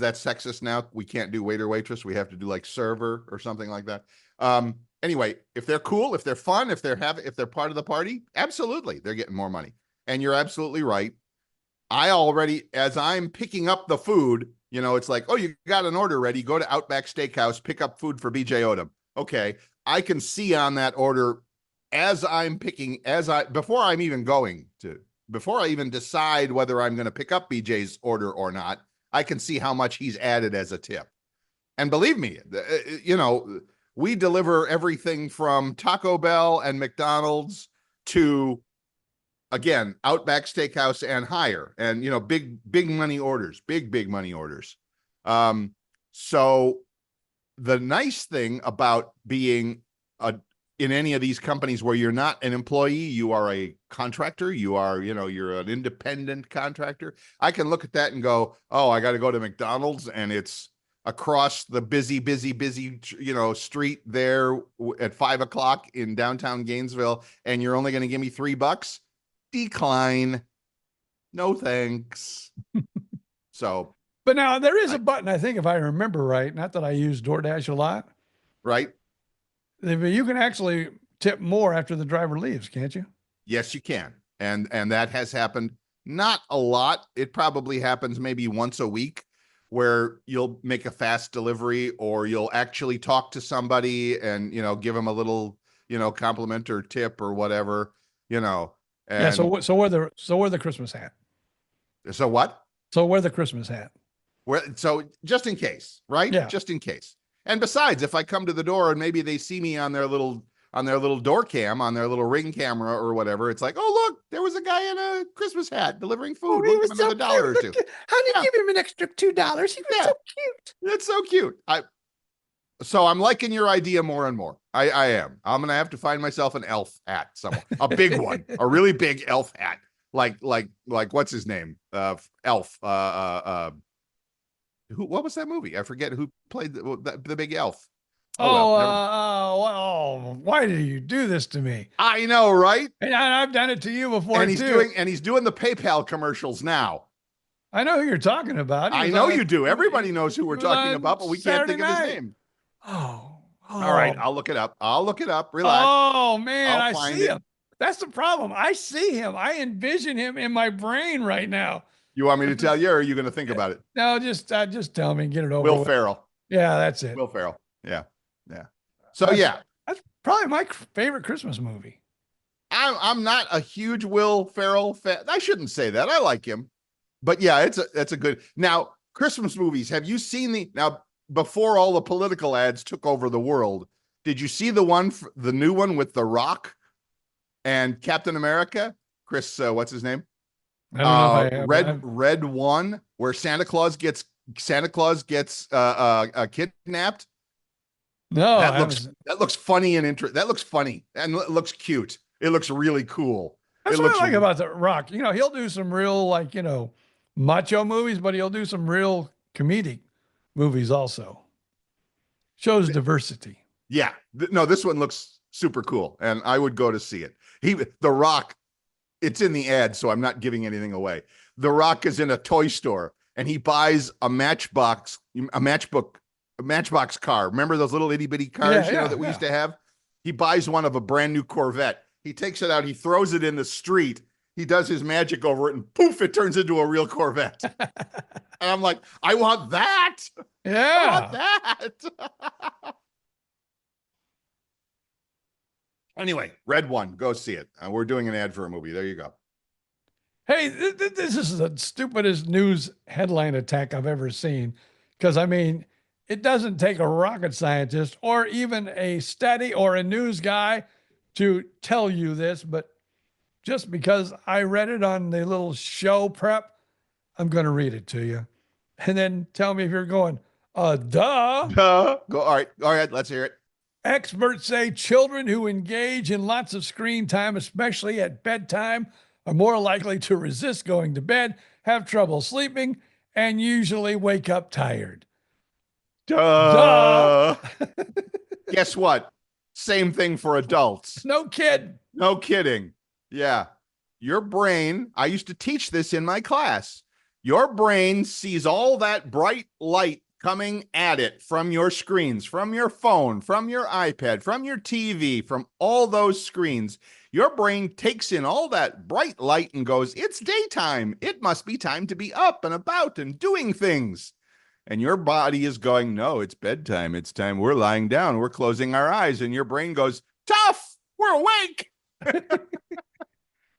that sexist now? We can't do waiter, waitress. We have to do like server or something like that. Anyway, if they're cool, if they're fun, if they're part of the party, absolutely. They're getting more money. And you're absolutely right. As I'm picking up the food, it's like, oh, you got an order ready. Go to Outback Steakhouse, pick up food for BJ Odom. Okay. I can see on that order before I even decide whether I'm going to pick up BJ's order or not, I can see how much he's added as a tip. And believe me, we deliver everything from Taco Bell and McDonald's to, again, Outback Steakhouse and higher, and, big money orders, big money orders. So the nice thing about being in any of these companies where you're not an employee, you are a contractor, you're an independent contractor. I can look at that and go, oh, I got to go to McDonald's and it's across the busy, street there at 5:00 in downtown Gainesville. And you're only going to give me $3. Decline. No, thanks. So, but now there is a button, I think, if I remember right, not that I use DoorDash a lot. Right. You can actually tip more after the driver leaves, can't you? Yes, you can. And that has happened. Not a lot. It probably happens maybe once a week where you'll make a fast delivery or you'll actually talk to somebody and, give them a little, compliment or tip or whatever, And yeah. So wear the Christmas hat. So what? So wear the Christmas hat. So just in case, right? Yeah. Just in case. And besides, if I come to the door and maybe they see me on their little door cam, on their little Ring camera or whatever, it's like, oh, look, there was a guy in a Christmas hat delivering food. We'll give him another $1 or $2. How do you give him an extra $2? He was so cute. That's so cute. So I'm liking your idea more and more. I am. I'm going to have to find myself an elf hat somewhere, a big one, a really big elf hat. Like what's his name? Elf. What was that movie? I forget who played the big elf. Why did you do this to me? I know, right? And I've done it to you before, and he's doing the PayPal commercials now. I know who you're talking about. I know you do. Everybody knows who we're talking about, but we can't think of his name. Oh. All right, I'll look it up. Relax. Oh man, I see him. That's the problem. I see him. I envision him in my brain right now. You want me to tell you, or are you going to think about it? No, just tell me. Get it over. Will Ferrell. Yeah, that's it. Will Ferrell. Yeah. So that's probably my favorite Christmas movie. I'm not a huge Will Ferrell fan. I shouldn't say that. I like him, but yeah, that's a good. Now, Christmas movies. Have you seen before all the political ads took over the world? Did you see the new one with The Rock and Captain America? Chris, what's his name? I don't know if I have. Red One, where Santa Claus gets kidnapped. No, that looks funny and that looks funny and it looks cute. It looks really cool. That's what I like about The Rock. He'll do some real macho movies, but he'll do some real comedic movies also. Shows diversity. Yeah. No, this one looks super cool and I would go to see it. The Rock, it's in the ad, so I'm not giving anything away. The Rock is in a toy store and he buys a Matchbox car. Remember those little itty bitty cars that we used to have? He buys one of a brand new Corvette. He takes it out. He throws it in the street. He does his magic over it and poof, it turns into a real Corvette. And I'm like, I want that. Yeah. I want that. Anyway, Red One, go see it. We're doing an ad for a movie. There you go. Hey, this is the stupidest news headline attack I've ever seen. Because, it doesn't take a rocket scientist or even a study or a news guy to tell you this, but just because I read it on the little show prep, I'm going to read it to you. And then tell me if you're going, duh. Duh. Go. All right. Let's hear it. Experts say children who engage in lots of screen time, especially at bedtime, are more likely to resist going to bed, have trouble sleeping, and usually wake up tired. Duh. Guess what? Same thing for adults. No kidding. Yeah. Your brain, I used to teach this in my class. Your brain sees all that bright light coming at it from your screens, from your phone, from your iPad, from your TV, from all those screens. Your brain takes in all that bright light and goes, it's daytime. It must be time to be up and about and doing things. And your body is going, no, it's bedtime. It's time. We're lying down. We're closing our eyes. And your brain goes, tough. We're awake.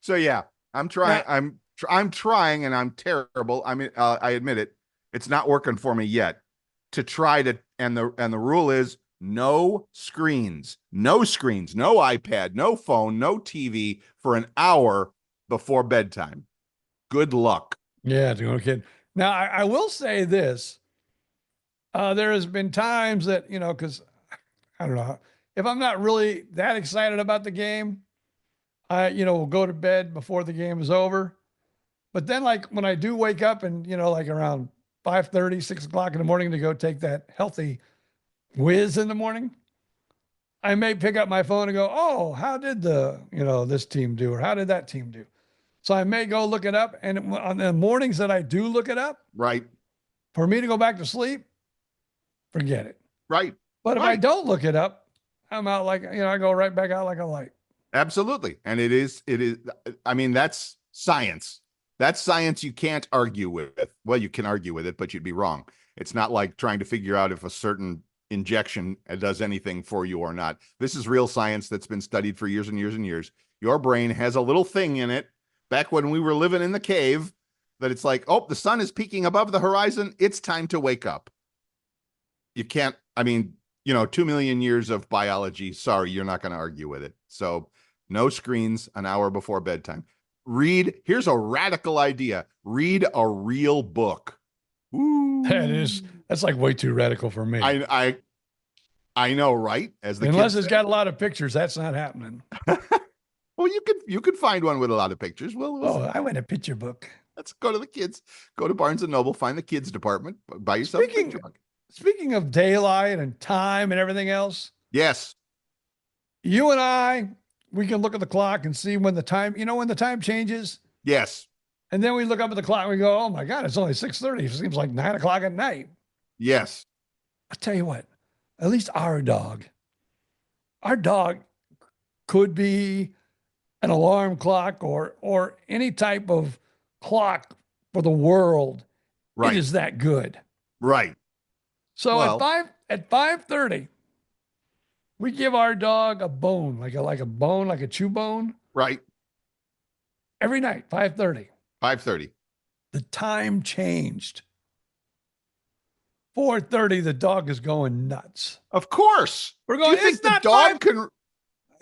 So yeah, I'm trying. I'm trying, and I'm terrible. I admit it. It's not working for me yet. To try to, and the rule is no screens, no iPad, no phone, no TV for an hour before bedtime. Good luck. Yeah, no kidding. Now I will say this. There has been times that, because I don't know, if I'm not really that excited about the game, I, will go to bed before the game is over. But then when I do wake up and, around 5:30, 6 o'clock in the morning to go take that healthy whiz in the morning, I may pick up my phone and go, oh, how did this team do? Or how did that team do? So I may go look it up. And on the mornings that I do look it up, right, for me to go back to sleep, forget it. Right. But if I don't look it up, I'm out I go right back out like a light. Absolutely. And it is, that's science. That's science you can't argue with. Well, you can argue with it, but you'd be wrong. It's not like trying to figure out if a certain injection does anything for you or not. This is real science that's been studied for years and years and years. Your brain has a little thing in it back when we were living in the cave that it's like, oh, the sun is peaking above the horizon. It's time to wake up. You can't, 2 million years of biology. Sorry, you're not going to argue with it. So no screens an hour before bedtime. Here's a radical idea. Read a real book. Ooh. That's way too radical for me. I know, right? Unless it's got a lot of pictures, that's not happening. Well, you could find one with a lot of pictures. Well, I went a picture book. Let's go to the kids. Go to Barnes and Noble, find the kids department, buy yourself a big truck. Speaking of daylight and time and everything else. Yes. You and I, we can look at the clock and see when the time, when the time changes. Yes. And then we look up at the clock and we go, oh my God, it's only 6:30. It seems like 9 o'clock at night. Yes. I'll tell you what, at least our dog could be an alarm clock or any type of clock for the world. Right. It is that good. Right. So at 5:30, we give our dog a bone, like a chew bone. Right. Every night, 5:30. 5:30. The time changed. 4:30, the dog is going nuts. Of course. We're going, Do you think the dog can?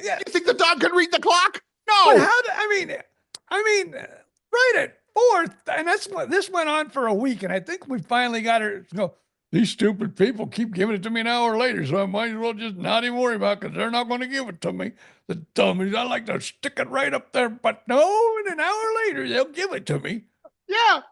Yeah. You think the dog can read the clock? No. But I mean, right at 4, and this went on for a week, and I think we finally got her to go, these stupid people keep giving it to me an hour later, so I might as well just not even worry about it because they're not going to give it to me. The dummies, I like to stick it right up there, but no, and an hour later, they'll give it to me. Yeah.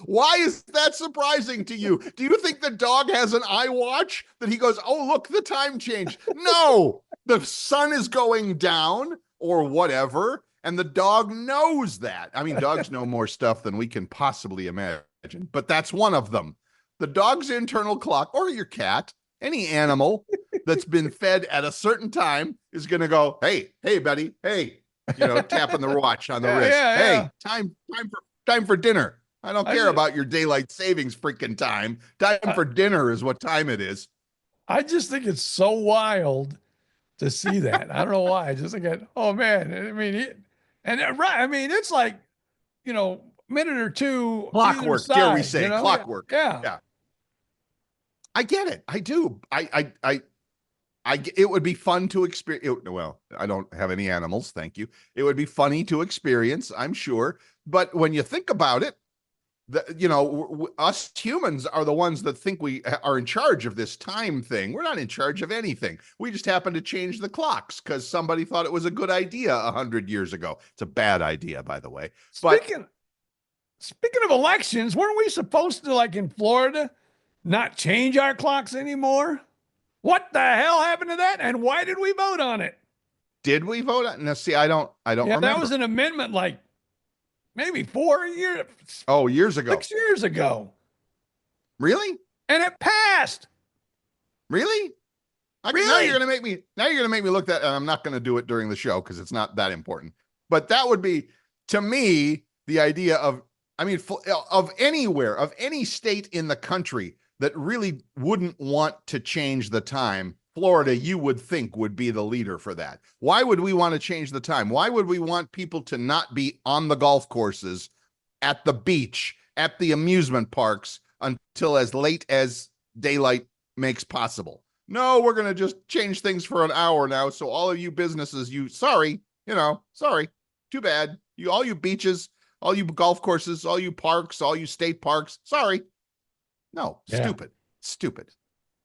Why is that surprising to you? Do you think the dog has an iWatch that he goes, oh, look, the time changed? No, the sun is going down or whatever, and the dog knows that. I mean, dogs know more stuff than we can possibly imagine, but that's one of them. The dog's internal clock, or your cat, any animal that's been fed at a certain time is going to go, hey, buddy, hey, tapping the watch on the wrist. Hey, time for dinner. I don't care about your daylight savings freaking time. Time for dinner is what time it is. I just think it's so wild to see that. I don't know why. I just think, oh man. I mean, it's like, minute or two. Clockwork, side, dare we say, clockwork. Yeah. I get it. I do. It would be fun to experience. Well, I don't have any animals. Thank you. It would be funny to experience, I'm sure. But when you think about it, us humans are the ones that think we are in charge of this time thing. We're not in charge of anything. We just happen to change the clocks because somebody thought it was a good idea 100 years ago. It's a bad idea, by the way. Speaking of elections, weren't we supposed to, like in Florida, not change our clocks anymore? What the hell happened to that? And why did we vote on it? Did we vote on it? Now, see, I don't remember. That was an amendment like maybe 4 years. Oh, years ago. 6 years ago. Really? And it passed. Really? Really? Now you're going to make me look that, and I'm not going to do it during the show because it's not that important. But that would be, to me, the idea of anywhere, of any state in the country that really wouldn't want to change the time. Florida, you would think, would be the leader for that. Why would we want to change the time? Why would we want people to not be on the golf courses, at the beach, at the amusement parks until as late as daylight makes possible? No, we're going to just change things for an hour now. So all of you businesses, sorry, too bad. All you beaches, all you golf courses, all you parks, all you state parks, sorry. No, yeah. Stupid.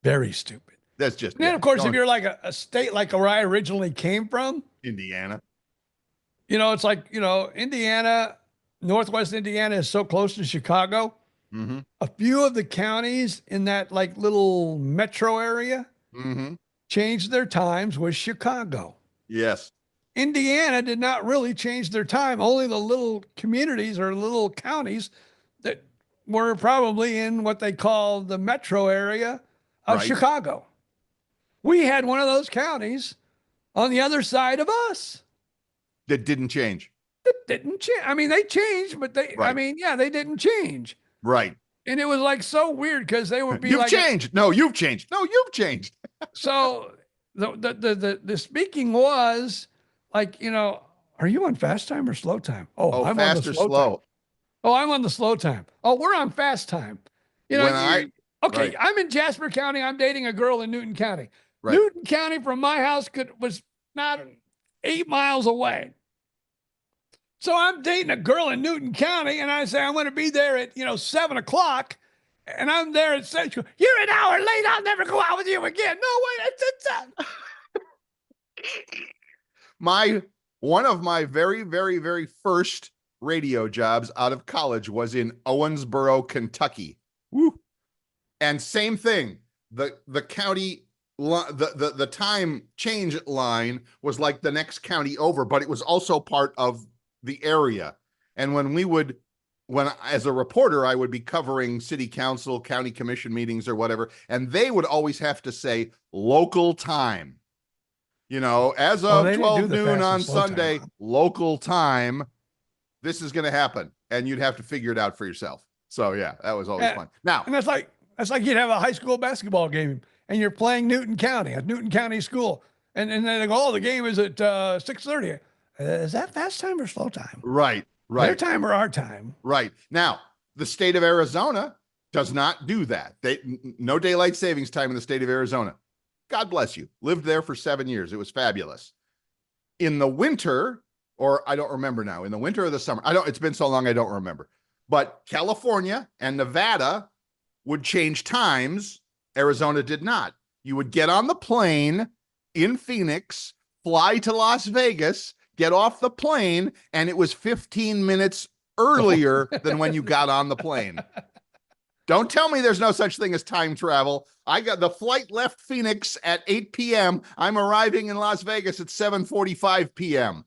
Very stupid. That's just. And then, of course, if you're like a state like where I originally came from, Indiana. It's like, Indiana, Northwest Indiana is so close to Chicago. Mm-hmm. A few of the counties in that like little metro area changed their times with Chicago. Yes. Indiana did not really change their time. Only the little communities or little counties that were probably in what they call the metro area of Chicago. We had one of those counties on the other side of us. That didn't change. It didn't change. I mean, they changed, but they didn't change. Right. And it was like so weird because they would be you've changed. No, you've changed. No, you've changed. So the speaking was like, are you on fast time or slow time? Oh, I'm fast on the or slow. Time. Oh, I'm on the slow time. Oh, we're on fast time. I'm in Jasper County. I'm dating a girl in Newton County. Right. Newton County from my house was not 8 miles away. So I'm dating a girl in Newton County, and I say I'm going to be there at 7 o'clock, and I'm there at 6. You're an hour late. I'll never go out with you again. No way. One of my very, very, very first radio jobs out of college was in Owensboro, Kentucky. Woo. And same thing. The county, the time change line was like the next county over, but it was also part of the area. And when as a reporter, I would be covering city council, county commission meetings or whatever, and they would always have to say local time. You know, as of 12 noon on Sunday, local time, this is going to happen. And you'd have to figure it out for yourself. So yeah, that was always fun. Now, and that's like you'd have a high school basketball game and you're playing Newton County at Newton County School. And then they go, oh, the game is at 6:30. Is that fast time or slow time? Right. Their time or our time? Right. Now, the state of Arizona does not do that. No daylight savings time in the state of Arizona. God bless you. Lived there for 7 years. It was fabulous. In the winter, or I don't remember now, in the winter or the summer, it's been so long I don't remember. But California and Nevada would change times. Arizona did not. You would get on the plane in Phoenix, fly to Las Vegas, get off the plane, and it was 15 minutes earlier than when you got on the plane. Don't tell me there's no such thing as time travel. The flight left Phoenix at 8 p.m. I'm arriving in Las Vegas at 7:45 p.m.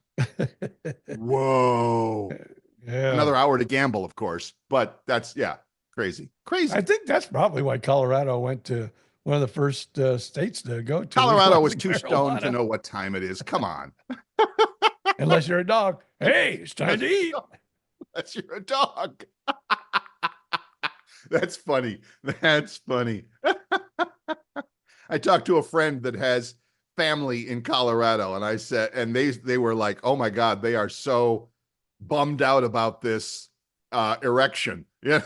Whoa. Yeah. Another hour to gamble, of course, but that's, crazy. I think that's probably why Colorado went to one of the first states to go to. Colorado was too stoned to know what time it is. Come on. Unless you're a dog. Hey, it's time to eat. Unless you're a dog. That's funny. That's funny. I talked to a friend that has family in Colorado, and I said, and they were like, oh my God, they are so bummed out about this erection. Yeah.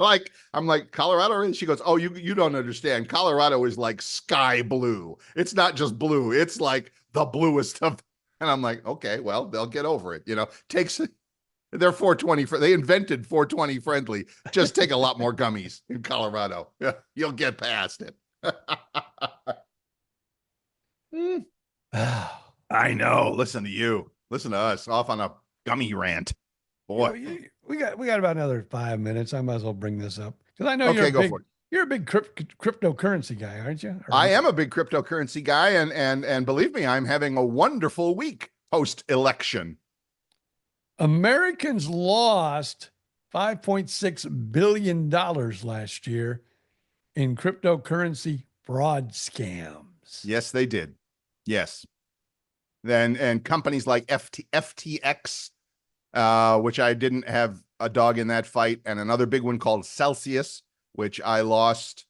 Like, I'm like, Colorado? And she goes, oh, you don't understand. Colorado is like sky blue. It's not just blue. It's like the bluest of. And I'm like, okay, well, they'll get over it. You know, they're 420. They invented 420 friendly. Just take a lot more gummies in Colorado. Yeah, you'll get past it. I know. Listen to you. Listen to us off on a gummy rant. Boy, we got about another 5 minutes. I might as well bring this up because I know you're a big cryptocurrency guy, aren't you? I am a big cryptocurrency guy, and believe me, I'm having a wonderful week post-election. Americans lost $5.6 billion last year in cryptocurrency fraud scams. Yes, they did. Yes. And companies like FTX, which I didn't have a dog in that fight, and another big one called Celsius, which I lost.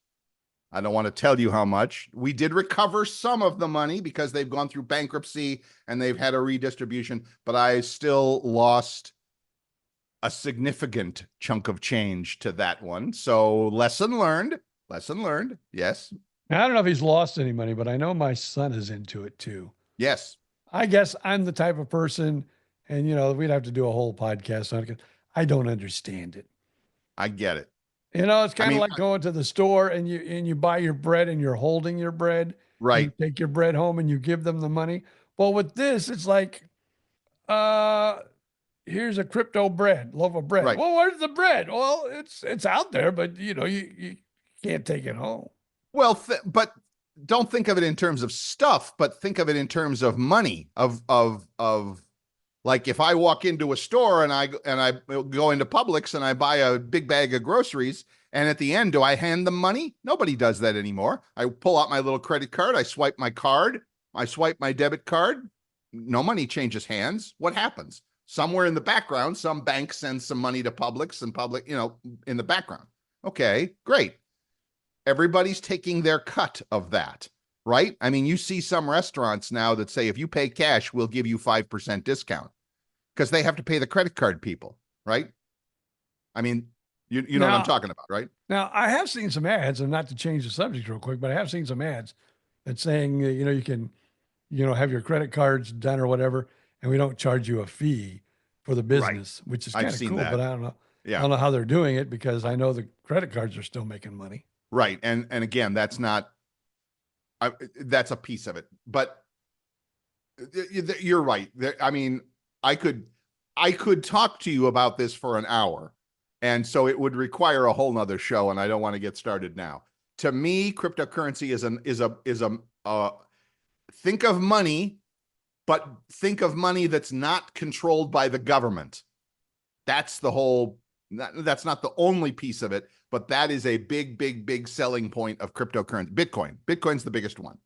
I don't want to tell you how much. We did recover some of the money because they've gone through bankruptcy and they've had a redistribution, but I still lost a significant chunk of change to that one. So lesson learned. Yes. Now, I don't know if he's lost any money, but I know my son is into it too. Yes. I guess I'm the type of person, and we'd have to do a whole podcast on it. I don't understand it. I get it. It's kind of like going to the store and you buy your bread and you're holding your bread. Right. You take your bread home and you give them the money. Well, with this, it's like, here's a crypto loaf of bread. Right. Well, where's the bread? Well, it's out there, but you can't take it home. Well, but don't think of it in terms of stuff, but think of it in terms of money, of like if I walk into a store and I go into Publix and I buy a big bag of groceries, and at the end, do I hand them money? Nobody does that anymore. I pull out my little credit card. I swipe my card. I swipe my debit card. No money changes hands. What happens? Somewhere in the background, some bank sends some money to Publix and in the background. Okay, great. Everybody's taking their cut of that, right? I mean, you see some restaurants now that say, if you pay cash, we'll give you 5% discount because they have to pay the credit card people, right? I mean, you know what I'm talking about, right? Now, I have seen some ads, and not to change the subject real quick, but I have seen some ads that saying, you can, have your credit cards done or whatever, and we don't charge you a fee for the business, right, which is kind of cool, but I don't know. Yeah. I don't know how they're doing it because I know the credit cards are still making money. Right. And again, that's a piece of it, but you're right. I mean, I I could talk to you about this for an hour. And so it would require a whole nother show, and I don't want to get started now. To me, cryptocurrency is a think of money, but think of money that's not controlled by the government. That's the whole, that's not the only piece of it, but that is a big selling point of cryptocurrency. Bitcoin's the biggest one.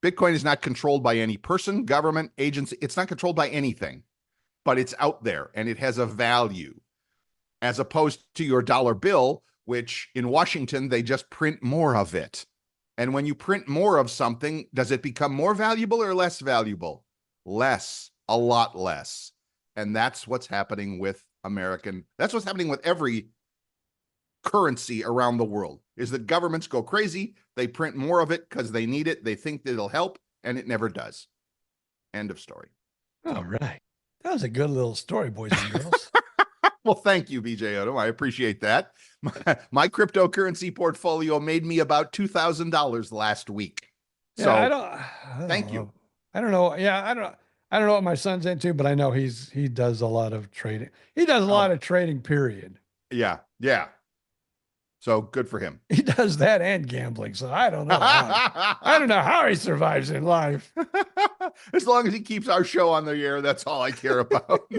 Bitcoin is not controlled by any person, government, agency. It's not controlled by anything, but it's out there and it has a value, as opposed to your dollar bill, which in Washington, they just print more of it. And when you print more of something, does it become more valuable or less valuable? Less, a lot less. And that's what's happening with that's what's happening with every currency around the world, is that governments go crazy. They print more of it because they need it. They think that it'll help, and it never does. End of story. All right. That was a good little story, boys and girls. Well, thank you, BJ Odom. I appreciate that. My cryptocurrency portfolio made me about $2,000 last week. So I don't thank you. know. I don't know. Yeah, I don't know what my son's into, but I know he does a lot of trading. He does a lot of trading, period. Yeah. So good for him. He does that and gambling. So I don't know. I don't know how he survives in life. As long as he keeps our show on the air, that's all I care about.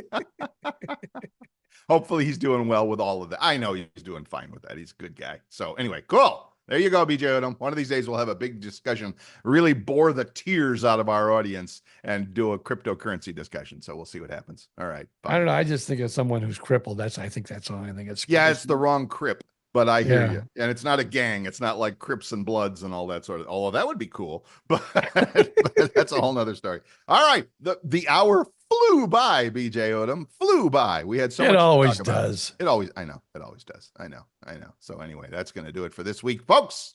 Hopefully he's doing well with all of that. I know he's doing fine with that. He's a good guy. So anyway, cool. There you go, BJ Odom. One of these days we'll have a big discussion, really bore the tears out of our audience and do a cryptocurrency discussion. So we'll see what happens. All right. Bye. I don't know. I just think of someone who's crippled. I think that's the only thing. It's the wrong crip, but I hear you. And it's not a gang. It's not like Crips and Bloods and all that sort of, although that would be cool, but that's a whole nother story. All right. The hour flew by, BJ Odom, flew by. We had so much. It always does. I know. It always does. I know. So anyway, that's going to do it for this week, folks.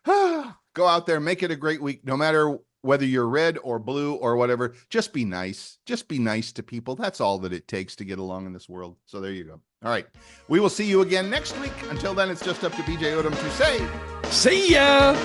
Go out there, make it a great week. No matter whether you're red or blue or whatever, just be nice. Just be nice to people. That's all that it takes to get along in this world. So there you go. All right. We will see you again next week. Until then, it's just up to BJ Odom to say, see ya.